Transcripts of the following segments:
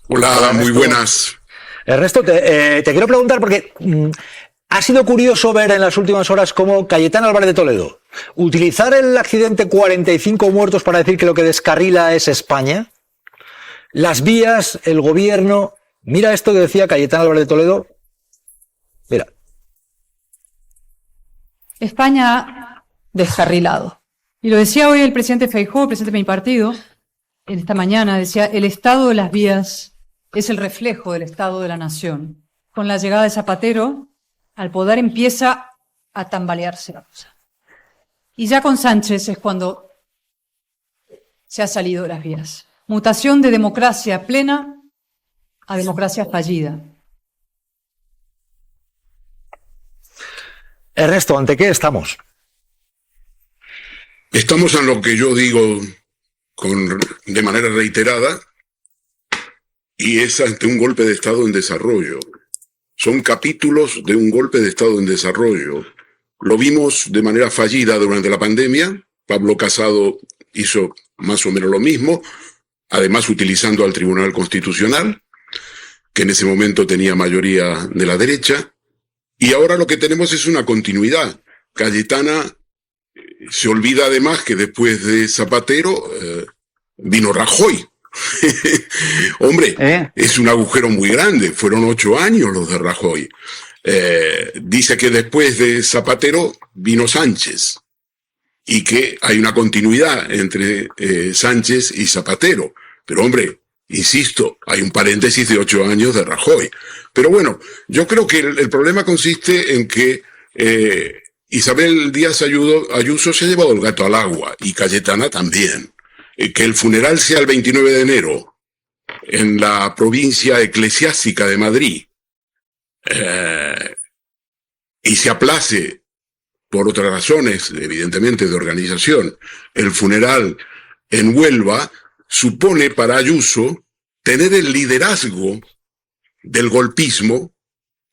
Hola, Hola, muy Ernesto. buenas. Ernesto, te quiero preguntar porque ha sido curioso ver en las últimas horas cómo Cayetano Álvarez de Toledo utilizar el accidente 45 muertos para decir que lo que descarrila es España, las vías, el gobierno. Mira esto que decía Cayetano Álvarez de Toledo. Mira. España descarrilado. Y lo decía hoy el presidente Feijóo, el presidente de mi partido, en esta mañana, decía, el estado de las vías es el reflejo del estado de la nación. Con la llegada de Zapatero, al poder empieza a tambalearse la cosa. Y ya con Sánchez es cuando se ha salido de las vías. Mutación de democracia plena a democracia fallida. Ernesto, ¿ante qué estamos? Estamos en lo que yo digo de manera reiterada, y es ante un golpe de Estado en desarrollo. Son capítulos de un golpe de Estado en desarrollo. Lo vimos de manera fallida durante la pandemia. Pablo Casado hizo más o menos lo mismo, además utilizando al Tribunal Constitucional, que en ese momento tenía mayoría de la derecha. Y ahora lo que tenemos es una continuidad. Cayetana se olvida además que después de Zapatero vino Rajoy. Hombre, es un agujero muy grande. Fueron 8 años los de Rajoy. Dice que después de Zapatero vino Sánchez y que hay una continuidad entre Sánchez y Zapatero. Pero hombre, insisto, hay un paréntesis de 8 años de Rajoy. Pero bueno, yo creo que el problema consiste en que Isabel Díaz Ayuso se ha llevado el gato al agua, y Cayetana también. Que el funeral sea el 29 de enero en la provincia eclesiástica de Madrid y se aplace por otras razones, evidentemente de organización, el funeral en Huelva, supone para Ayuso tener el liderazgo del golpismo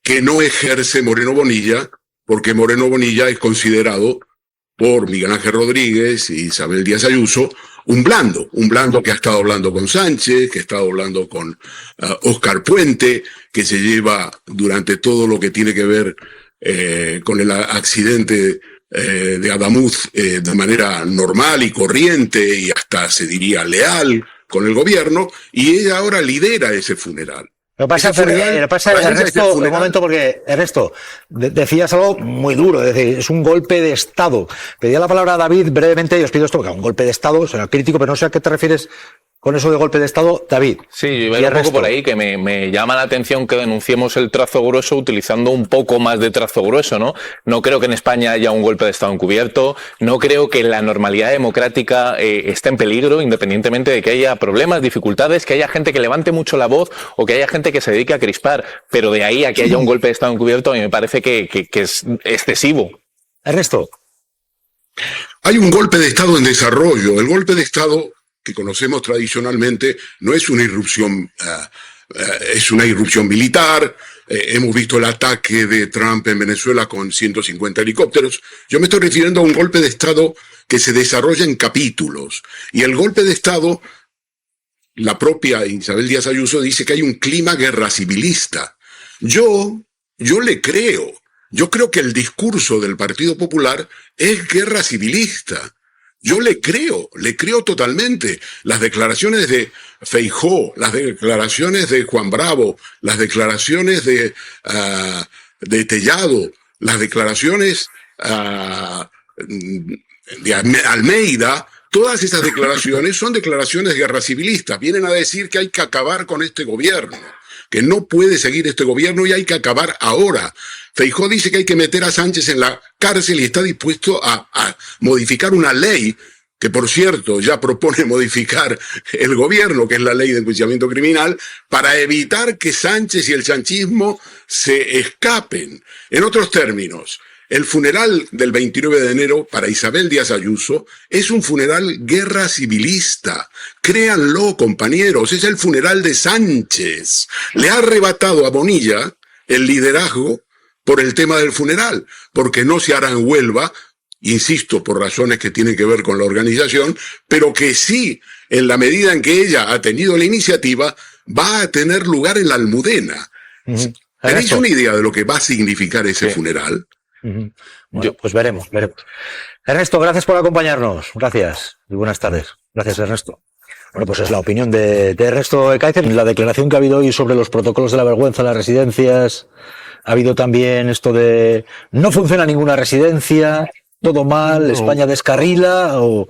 que no ejerce Moreno Bonilla, porque Moreno Bonilla es considerado por Miguel Ángel Rodríguez y Isabel Díaz Ayuso un blando que ha estado hablando con Sánchez, que ha estado hablando con Óscar Puente, que se lleva durante todo lo que tiene que ver con el accidente de Adamuz de manera normal y corriente y hasta se diría leal con el gobierno, y ella ahora lidera ese funeral. Lo que pasa, Ernesto, un momento, porque, Ernesto, decías algo muy duro, es decir, es un golpe de Estado. Pedía la palabra a David brevemente, y os pido esto, porque un golpe de Estado, será crítico, pero no sé a qué te refieres con eso de golpe de Estado, David. Sí, yo iba un poco por ahí, que me llama la atención que denunciemos el trazo grueso utilizando un poco más de trazo grueso, ¿no? No creo que en España haya un golpe de Estado encubierto, no creo que la normalidad democrática esté en peligro, independientemente de que haya problemas, dificultades, que haya gente que levante mucho la voz o que haya gente que se dedique a crispar, pero de ahí a que haya un golpe de Estado encubierto a mí me parece que es excesivo. Ernesto. Hay un golpe de Estado en desarrollo. El golpe de Estado que conocemos tradicionalmente no es una irrupción, es una irrupción militar. Hemos visto el ataque de Trump en Venezuela con 150 helicópteros. Yo me estoy refiriendo a un golpe de Estado que se desarrolla en capítulos. Y el golpe de Estado, la propia Isabel Díaz Ayuso dice que hay un clima guerra civilista. Yo le creo. Yo creo que el discurso del Partido Popular es guerra civilista. Yo le creo totalmente. Las declaraciones de Feijóo, las declaraciones de Juan Bravo, las declaraciones de Tellado, las declaraciones de Almeida, todas esas declaraciones son declaraciones guerra civilistas. Vienen a decir que hay que acabar con este gobierno, que no puede seguir este gobierno y hay que acabar ahora. Feijóo dice que hay que meter a Sánchez en la cárcel y está dispuesto a modificar una ley que, por cierto, ya propone modificar el gobierno, que es la ley de enjuiciamiento criminal, para evitar que Sánchez y el sanchismo se escapen. En otros términos, el funeral del 29 de enero para Isabel Díaz Ayuso es un funeral guerra civilista. Créanlo, compañeros, es el funeral de Sánchez. Le ha arrebatado a Bonilla el liderazgo por el tema del funeral, porque no se hará en Huelva, insisto, por razones que tienen que ver con la organización, pero que sí, en la medida en que ella ha tenido la iniciativa, va a tener lugar en la Almudena. ¿Tenéis Ernesto. una idea de lo que va a significar ese funeral? Bueno, pues veremos. Ernesto, gracias por acompañarnos. Gracias y buenas tardes. Gracias, Ernesto. Bueno, pues es la opinión de Ernesto Ekaizer. La declaración que ha habido hoy sobre los protocolos de la vergüenza en las residencias. Ha habido también esto de no funciona ninguna residencia, todo mal, No. España descarrila, o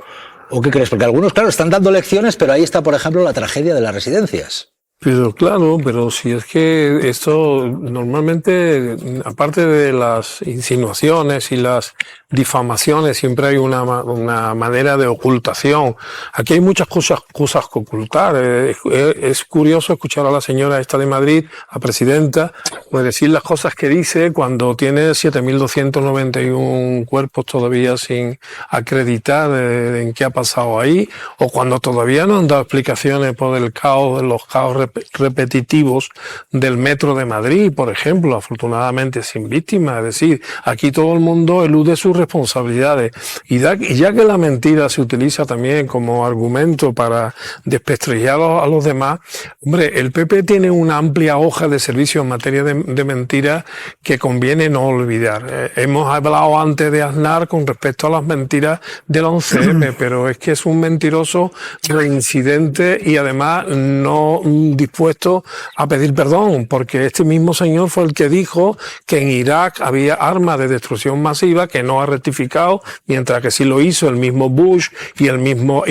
¿qué crees? Porque algunos, claro, están dando lecciones, pero ahí está, por ejemplo, la tragedia de las residencias. Pero claro, pero si es que esto normalmente, aparte de las insinuaciones y las difamaciones, siempre hay una manera de ocultación. Aquí hay muchas cosas que ocultar. Es curioso escuchar a la señora esta de Madrid, la presidenta, pues decir las cosas que dice cuando tiene 7.291 cuerpos todavía sin acreditar en qué ha pasado ahí, o cuando todavía no han dado explicaciones por el caos, los caos repetitivos del metro de Madrid, por ejemplo, afortunadamente sin víctimas. Es decir, aquí todo el mundo elude sus responsabilidades. Y ya que la mentira se utiliza también como argumento para desprestigiar a los demás, hombre, el PP tiene una amplia hoja de servicio en materia de mentiras que conviene no olvidar. Hemos hablado antes de Aznar con respecto a las mentiras del 11M, pero es que es un mentiroso reincidente y además no dispuesto a pedir perdón, porque este mismo señor fue el que dijo que en Irak había armas de destrucción masiva, que no ha rectificado, mientras que sí lo hizo el mismo Bush y el mismo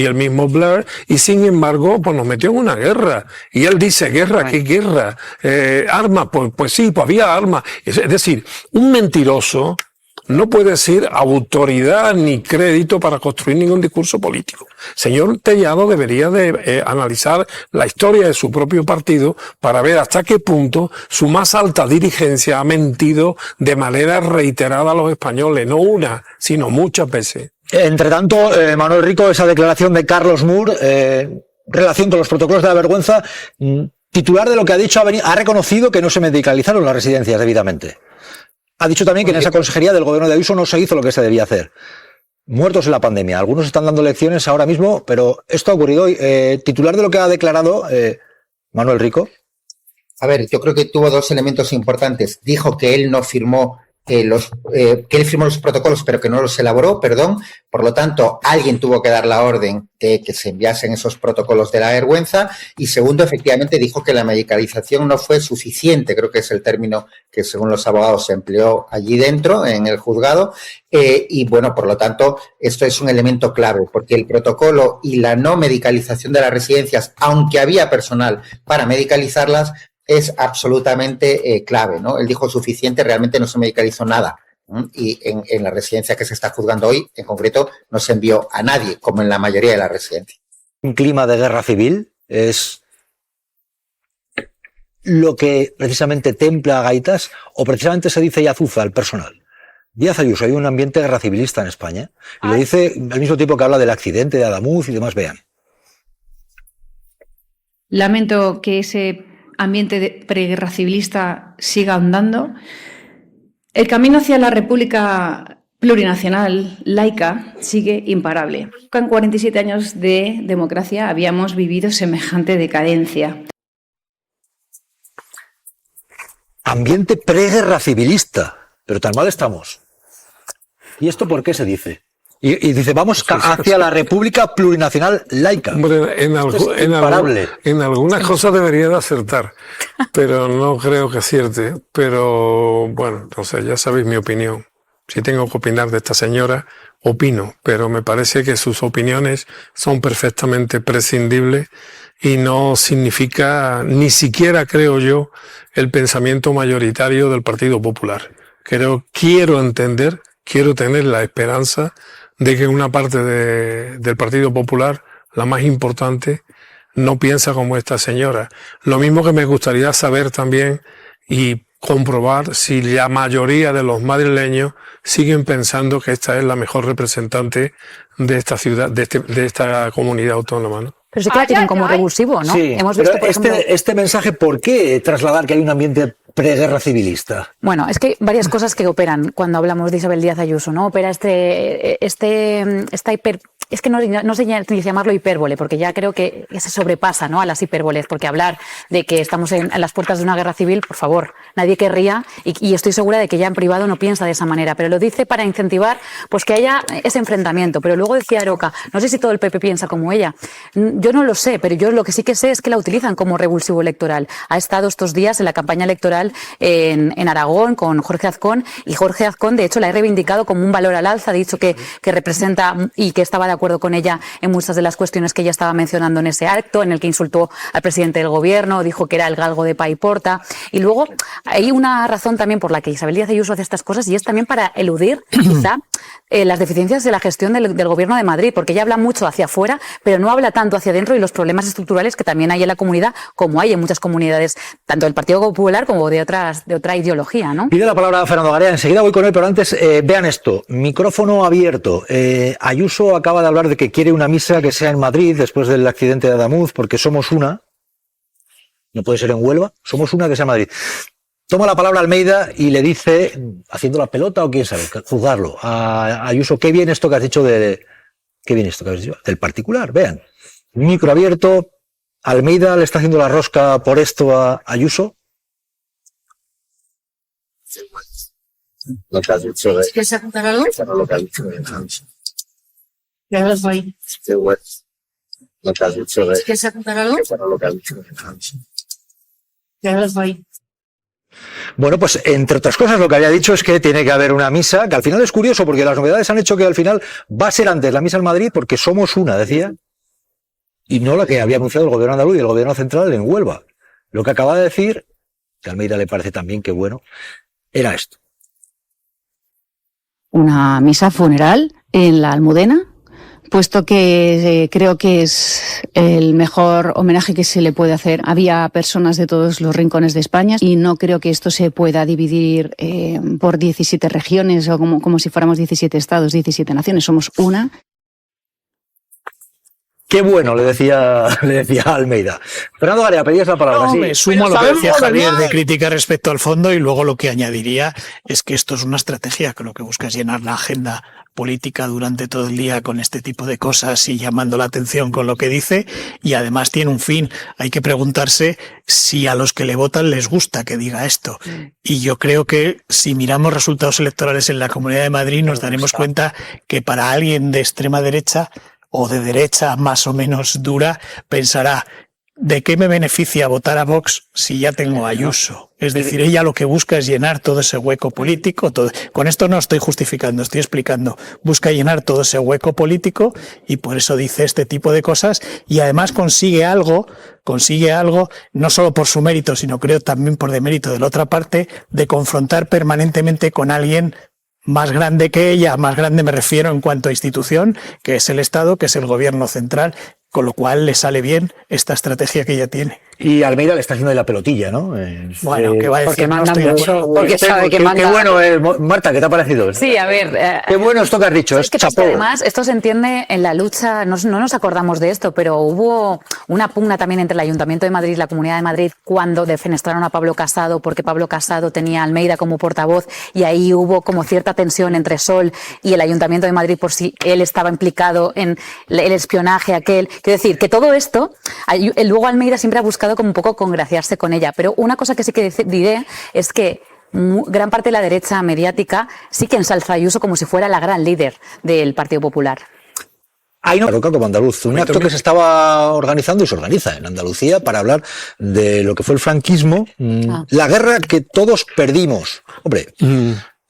Blair, y sin embargo pues nos metió en una guerra. Y él dice, ¿guerra? ¿Qué guerra? ¿Armas? Pues sí, pues había armas. Es decir, un mentiroso no puede ser autoridad ni crédito para construir ningún discurso político. Señor Tellado debería de analizar la historia de su propio partido para ver hasta qué punto su más alta dirigencia ha mentido de manera reiterada a los españoles, no una, sino muchas veces. Entre tanto, Manuel Rico, esa declaración de Carlos Moore, relación con los protocolos de la vergüenza, titular de lo que ha dicho, ha reconocido que no se medicalizaron las residencias debidamente. Ha dicho también que en esa consejería del gobierno de Ayuso no se hizo lo que se debía hacer. Muertos en la pandemia. Algunos están dando lecciones ahora mismo, pero esto ha ocurrido hoy. Titular de lo que ha declarado Manuel Rico. A ver, yo creo que tuvo dos elementos importantes. Dijo que él no firmó que él firmó los protocolos, pero que no los elaboró, perdón. Por lo tanto, alguien tuvo que dar la orden de que se enviasen esos protocolos de la vergüenza. Y segundo, efectivamente, dijo que la medicalización no fue suficiente, creo que es el término que según los abogados se empleó allí dentro, en el juzgado. Y bueno, por lo tanto, esto es un elemento clave, porque el protocolo y la no medicalización de las residencias, aunque había personal para medicalizarlas, es absolutamente clave, ¿no? Él dijo suficiente, realmente no se medicalizó nada. Y en la residencia que se está juzgando hoy, en concreto, no se envió a nadie, como en la mayoría de las residencias. Un clima de guerra civil es lo que precisamente templa a gaitas, o precisamente se dice y azuza al personal. Díaz Ayuso, hay un ambiente guerra civilista en España, y lo dice al mismo tiempo que habla del accidente de Adamuz y demás. Vean. Lamento que ese ambiente de preguerra civilista siga andando. El camino hacia la República plurinacional, laica, sigue imparable. En 47 años de democracia habíamos vivido semejante decadencia. Ambiente preguerra civilista. Pero tan mal estamos. ¿Y esto por qué se dice? Y dice, vamos hacia la República plurinacional laica. Hombre, en algunas cosas debería de acertar, pero no creo que acierte. Pero bueno, no sé, ya sabéis mi opinión. Si tengo que opinar de esta señora, opino, pero me parece que sus opiniones son perfectamente prescindibles y no significa, ni siquiera creo yo, el pensamiento mayoritario del Partido Popular. Quiero tener la esperanza de que una parte del Partido Popular, la más importante, no piensa como esta señora. Lo mismo que me gustaría saber también y comprobar si la mayoría de los madrileños siguen pensando que esta es la mejor representante de esta ciudad, de esta comunidad autónoma, ¿no? Pero sí que la tienen como revulsivo, ¿no? Sí, hemos visto, por ejemplo, este mensaje, ¿por qué trasladar que hay un ambiente preguerra civilista? Bueno, es que hay varias cosas que operan cuando hablamos de Isabel Díaz Ayuso, ¿no? Opera esta es que no sé ni llamarlo hipérbole, porque ya creo que se sobrepasa, ¿no?, a las hipérboles, porque hablar de que estamos en las puertas de una guerra civil, por favor, nadie querría, y estoy segura de que ya en privado no piensa de esa manera, pero lo dice para incentivar pues que haya ese enfrentamiento. Pero luego decía Aroca, no sé si todo el PP piensa como ella, yo no lo sé, pero yo lo que sí que sé es que la utilizan como revulsivo electoral. Ha estado estos días en la campaña electoral en Aragón con Jorge Azcón, y Jorge Azcón de hecho la he reivindicado como un valor al alza, ha dicho que representa y que estaba de acuerdo con ella en muchas de las cuestiones que ella estaba mencionando en ese acto, en el que insultó al presidente del gobierno, dijo que era el galgo de Paiporta. Y luego hay una razón también por la que Isabel Díaz Ayuso hace estas cosas, y es también para eludir quizá las deficiencias de la gestión del gobierno de Madrid, porque ella habla mucho hacia afuera, pero no habla tanto hacia adentro, y los problemas estructurales que también hay en la comunidad, como hay en muchas comunidades, tanto del Partido Popular como de otra ideología, ¿no? Pide la palabra a Fernando Garea, enseguida voy con él, pero antes vean esto, micrófono abierto. Ayuso acaba de hablar de que quiere una misa que sea en Madrid después del accidente de Adamuz, porque somos una, no puede ser en Huelva, somos una que sea en Madrid. Toma la palabra Almeida y le dice, haciendo la pelota o quién sabe, juzgarlo, a Ayuso, qué bien esto que has dicho del particular, vean. Micro abierto, Almeida le está haciendo la rosca por esto a Ayuso. Lo que has dicho de... ¿Quieres apuntar algo? Lo que has dicho de... Ya los voy. Lo que has dicho de... ¿Quieres apuntar algo? Lo que has dicho de... Ya los voy. Bueno, pues entre otras cosas lo que había dicho es que tiene que haber una misa, que al final es curioso porque las novedades han hecho que al final va a ser antes la misa en Madrid porque somos una, decía, y no la que había anunciado el gobierno andaluz y el gobierno central en Huelva. Lo que acaba de decir, que a Almeida le parece también que bueno, era esto. Una misa funeral en la Almudena, puesto que creo que es el mejor homenaje que se le puede hacer. Había personas de todos los rincones de España y no creo que esto se pueda dividir por 17 regiones o como si fuéramos 17 estados, 17 naciones. Somos una. Qué bueno, le decía Almeida. Fernando Garea, pedías la palabra. No, sí. me sumo a lo que decía Javier de crítica respecto al fondo, y luego lo que añadiría es que esto es una estrategia que lo que busca es llenar la agenda política durante todo el día con este tipo de cosas y llamando la atención con lo que dice, y además tiene un fin. Hay que preguntarse si a los que le votan les gusta que diga esto. Y yo creo que si miramos resultados electorales en la Comunidad de Madrid nos daremos cuenta que para alguien de extrema derecha o de derecha más o menos dura, pensará, ¿de qué me beneficia votar a Vox si ya tengo a Ayuso? Es decir, ella lo que busca es llenar todo ese hueco político. Con esto no estoy justificando, estoy explicando. Busca llenar todo ese hueco político y por eso dice este tipo de cosas, y además consigue algo, no solo por su mérito, sino creo también por demérito de la otra parte, de confrontar permanentemente con alguien más grande que ella, más grande me refiero en cuanto a institución, que es el Estado, que es el gobierno central, con lo cual le sale bien esta estrategia que ella tiene. Y Almeida le está haciendo de la pelotilla, ¿no? Bueno, ¿qué va a decir? Porque No manda estoy de mucho, acuerdo. porque sabe que manda. Qué bueno, Marta, ¿qué te ha parecido? Sí, a ver. Qué bueno esto que has dicho, es que chapó. además esto se entiende en la lucha, no nos acordamos de esto, pero hubo una pugna también entre el Ayuntamiento de Madrid y la Comunidad de Madrid cuando defenestraron a Pablo Casado, porque Pablo Casado tenía a Almeida como portavoz, y ahí hubo como cierta tensión entre Sol y el Ayuntamiento de Madrid por si él estaba implicado en el espionaje aquel. Quiero decir, que todo esto, luego Almeida siempre ha buscado como un poco congraciarse con ella, pero una cosa que sí que diré es que gran parte de la derecha mediática sí que ensalza a Ayuso como si fuera la gran líder del Partido Popular. Hay una roca como andaluz, un acto que se estaba organizando y se organiza en Andalucía para hablar de lo que fue el franquismo, la guerra que todos perdimos. Hombre,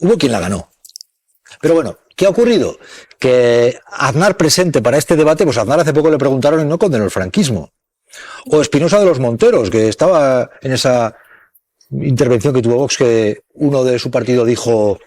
hubo quien la ganó. Pero bueno, ¿qué ha ocurrido? Que Aznar presente para este debate, pues a Aznar hace poco le preguntaron y no condenó el franquismo. O Espinosa de los Monteros, que estaba en esa intervención que tuvo Vox, que uno de su partido dijo,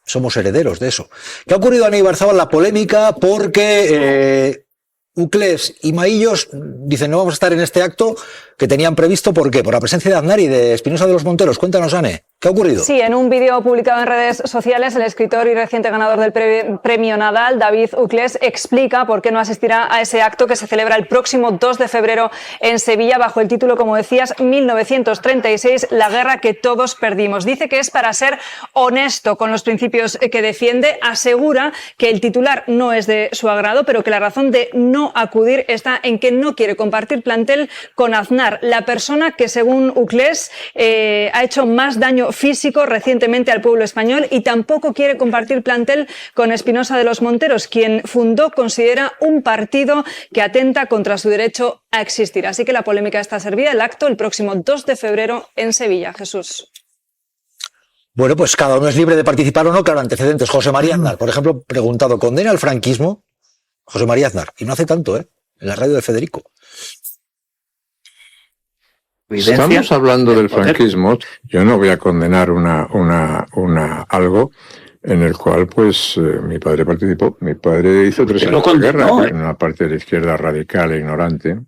somos herederos de eso. ¿Qué ha ocurrido a Ibarzábal? La polémica porque Uclés y Maillos dicen no vamos a estar en este acto que tenían previsto. ¿Por qué? Por la presencia de Aznar y de Espinosa de los Monteros. Cuéntanos, Ane. ¿Qué ha ocurrido? Sí, en un vídeo publicado en redes sociales, el escritor y reciente ganador del premio Nadal, David Uclés, explica por qué no asistirá a ese acto que se celebra el próximo 2 de febrero en Sevilla, bajo el título, como decías, 1936, la guerra que todos perdimos. Dice que es para ser honesto con los principios que defiende. Asegura que el titular no es de su agrado, pero que la razón de no acudir está en que no quiere compartir plantel con Aznar, la persona que, según Uclés, ha hecho más daño físico recientemente al pueblo español, y tampoco quiere compartir plantel con Espinosa de los Monteros, quien fundó, considera, un partido que atenta contra su derecho a existir. Así que la polémica está servida. El acto el próximo 2 de febrero en Sevilla. Jesús. Bueno, pues cada uno es libre de participar o no. Claro, antecedentes. José María Aznar, por ejemplo, preguntado, ¿condena el franquismo? José María Aznar, y no hace tanto, en la radio de Federico. Estamos hablando del franquismo. Yo no voy a condenar algo en el cual, pues, mi padre participó. Mi padre hizo 3 años de guerra en una parte de la izquierda radical e ignorante,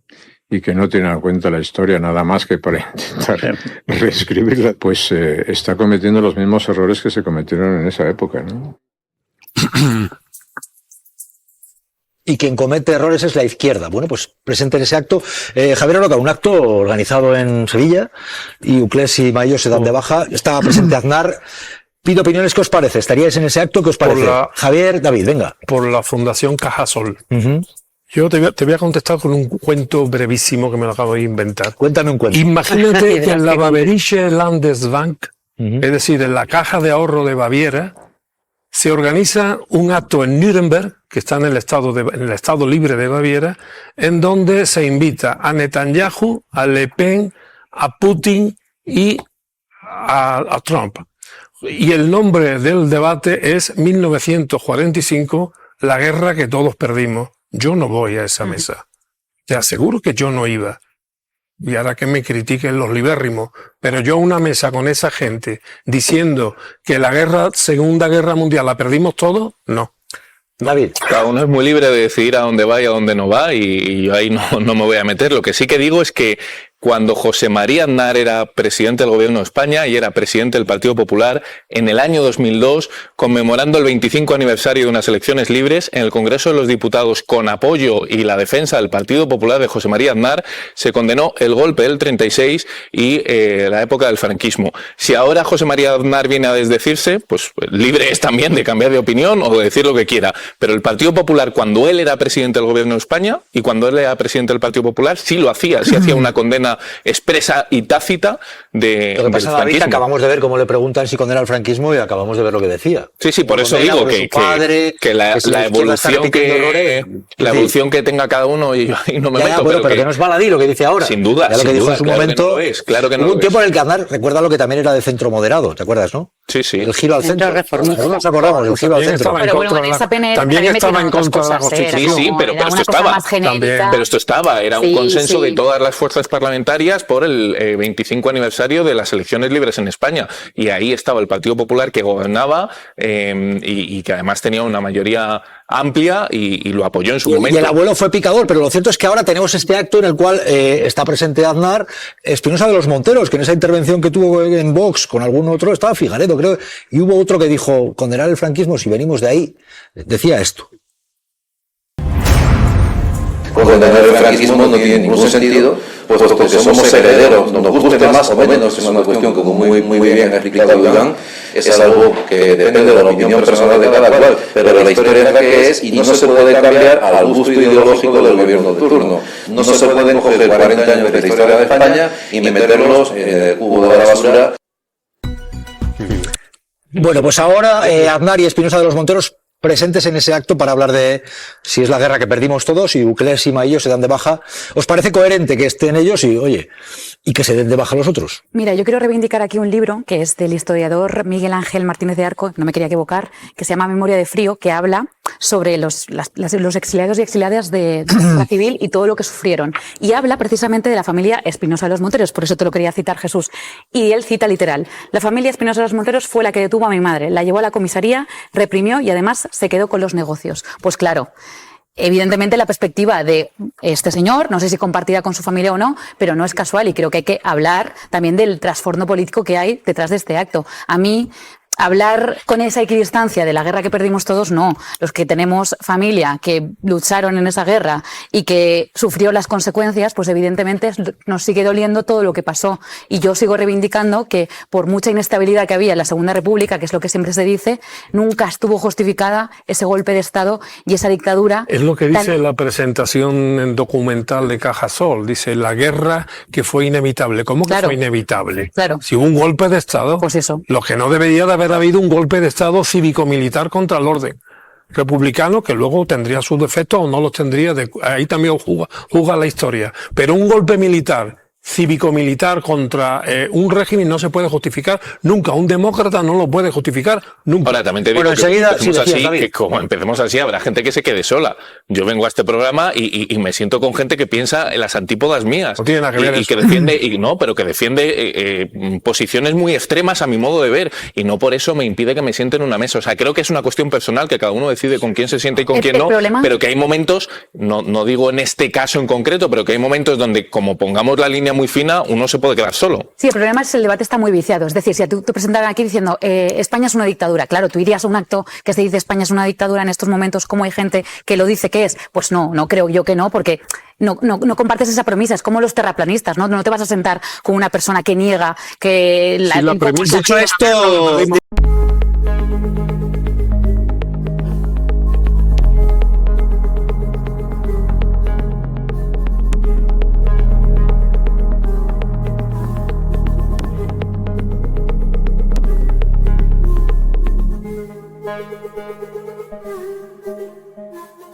y que no tiene en cuenta la historia nada más que para intentar reescribirla, pues está cometiendo los mismos errores que se cometieron en esa época, ¿no? Y quien comete errores es la izquierda. Bueno, pues presente en ese acto. Javier Oroca, un acto organizado en Sevilla, y Uclés y Mayo se dan de baja. Estaba presente Aznar. Pido opiniones, ¿qué os parece? ¿Estaríais en ese acto? ¿Qué os parece? Javier, David, venga. Por la Fundación Cajasol. Yo te voy a contestar con un cuento brevísimo que me lo acabo de inventar. Cuéntame un cuento. Imagínate que en la Bayerische Landesbank, es decir, en la Caja de Ahorro de Baviera, se organiza un acto en Nuremberg, que está en el estado libre de Baviera, en donde se invita a Netanyahu, a Le Pen, a Putin y a Trump. Y el nombre del debate es 1945, la guerra que todos perdimos. Yo no voy a esa mesa. Te aseguro que yo no iba. Y ahora que me critiquen los libérrimos, pero yo a una mesa con esa gente diciendo que la Segunda Guerra Mundial la perdimos todos, no. David. Cada uno es muy libre de decidir a dónde va y a dónde no va, y yo ahí no me voy a meter. Lo que sí que digo es que cuando José María Aznar era presidente del Gobierno de España y era presidente del Partido Popular, en el año 2002, conmemorando el 25 aniversario de unas elecciones libres, en el Congreso de los Diputados, con apoyo y la defensa del Partido Popular de José María Aznar, se condenó el golpe del 36 y la época del franquismo. Si ahora José María Aznar viene a desdecirse, pues libre es también de cambiar de opinión o de decir lo que quiera. Pero el Partido Popular, cuando él era presidente del Gobierno de España y cuando él era presidente del Partido Popular, sí lo hacía, sí hacía una condena expresa y tácita de lo que pasa, David, que acabamos de ver cómo le preguntan si condena el franquismo, y acabamos de ver lo que decía. Sí, por eso digo que la evolución que tenga cada uno, y yo ahí no me meto. Pero que no es baladí lo que dice ahora. Sin duda, ya lo que dijo en su momento. Claro que no hubo un tiempo en el que Aznar, recuerda lo que también era de centro moderado, ¿te acuerdas, no? Sí. El giro al centro. No nos acordamos, el giro al centro. Pero bueno, en esa PNL también estaba en contra de la Constitución. Sí, pero esto estaba. Era un consenso de todas las fuerzas parlamentarias por el 25 aniversario de las elecciones libres en España, y ahí estaba el Partido Popular, que gobernaba y que además tenía una mayoría amplia y lo apoyó en su momento. Y el abuelo fue picador, pero lo cierto es que ahora tenemos este acto en el cual está presente Aznar, Espinosa de los Monteros, que en esa intervención que tuvo en Vox con algún otro, estaba Figaredo, creo, y hubo otro que dijo, condenar el franquismo si venimos de ahí, decía esto. Condenar el franquismo no tiene ningún sentido, puesto que somos herederos, nos guste más o menos, es una cuestión que muy bien ha explicado Iván, es algo que depende de la opinión personal de cada cual, pero la historia es la que es y no se puede cambiar al gusto ideológico del gobierno de turno. No se pueden coger 40 años de la historia de España y meterlos en el cubo de la basura. Bueno, pues ahora Aznar y Espinosa de los Monteros presentes en ese acto para hablar de si es la guerra que perdimos todos, y Uclés y Maillo se dan de baja. ¿Os parece coherente que estén ellos y que se den de baja los otros? Mira, yo quiero reivindicar aquí un libro que es del historiador Miguel Ángel Martínez de Arco, no me quería equivocar, que se llama Memoria de Frío, que habla sobre los exiliados y exiliadas de la guerra civil y todo lo que sufrieron. Y habla precisamente de la familia Espinosa de los Monteros, por eso te lo quería citar, Jesús. Y él cita literal: la familia Espinosa de los Monteros fue la que detuvo a mi madre, la llevó a la comisaría, reprimió y además se quedó con los negocios. Pues claro, evidentemente la perspectiva de este señor, no sé si compartida con su familia o no, pero no es casual y creo que hay que hablar también del trasfondo político que hay detrás de este acto. A mí, hablar con esa equidistancia de la guerra que perdimos todos, no. Los que tenemos familia que lucharon en esa guerra y que sufrió las consecuencias, pues evidentemente nos sigue doliendo todo lo que pasó. Y yo sigo reivindicando que por mucha inestabilidad que había en la Segunda República, que es lo que siempre se dice, nunca estuvo justificada ese golpe de Estado y esa dictadura. Es lo que dice la presentación documental de Cajasol. Dice, la guerra que fue inevitable. ¿Cómo que fue inevitable? Claro. Si hubo un golpe de Estado, pues eso. Lo que no debería de haber habido un golpe de Estado cívico-militar contra el orden republicano, que luego tendría sus defectos o no los tendría, ahí también juega la historia. Pero un golpe militar, cívico-militar contra un régimen no se puede justificar nunca. Un demócrata no lo puede justificar nunca. Ahora, también te digo que como empecemos así, habrá gente que se quede sola. Yo vengo a este programa y me siento con gente que piensa en las antípodas mías. No tiene nada que ver y que defiende, pero que defiende posiciones muy extremas a mi modo de ver, y no por eso me impide que me siente en una mesa. O sea, creo que es una cuestión personal, que cada uno decide con quién se siente y con quién no, pero que hay momentos, no digo en este caso en concreto, pero que hay momentos donde, como pongamos la línea muy fina, uno se puede quedar solo. Sí, el problema es que el debate está muy viciado. Es decir, si tú te presentaran aquí diciendo España es una dictadura, claro, tú irías a un acto que se dice España es una dictadura en estos momentos, como hay gente que lo dice que es. Pues no creo yo que no, porque no compartes esa premisa. Es como los terraplanistas, ¿no? No te vas a sentar con una persona que niega que la premisa. Dicho esto...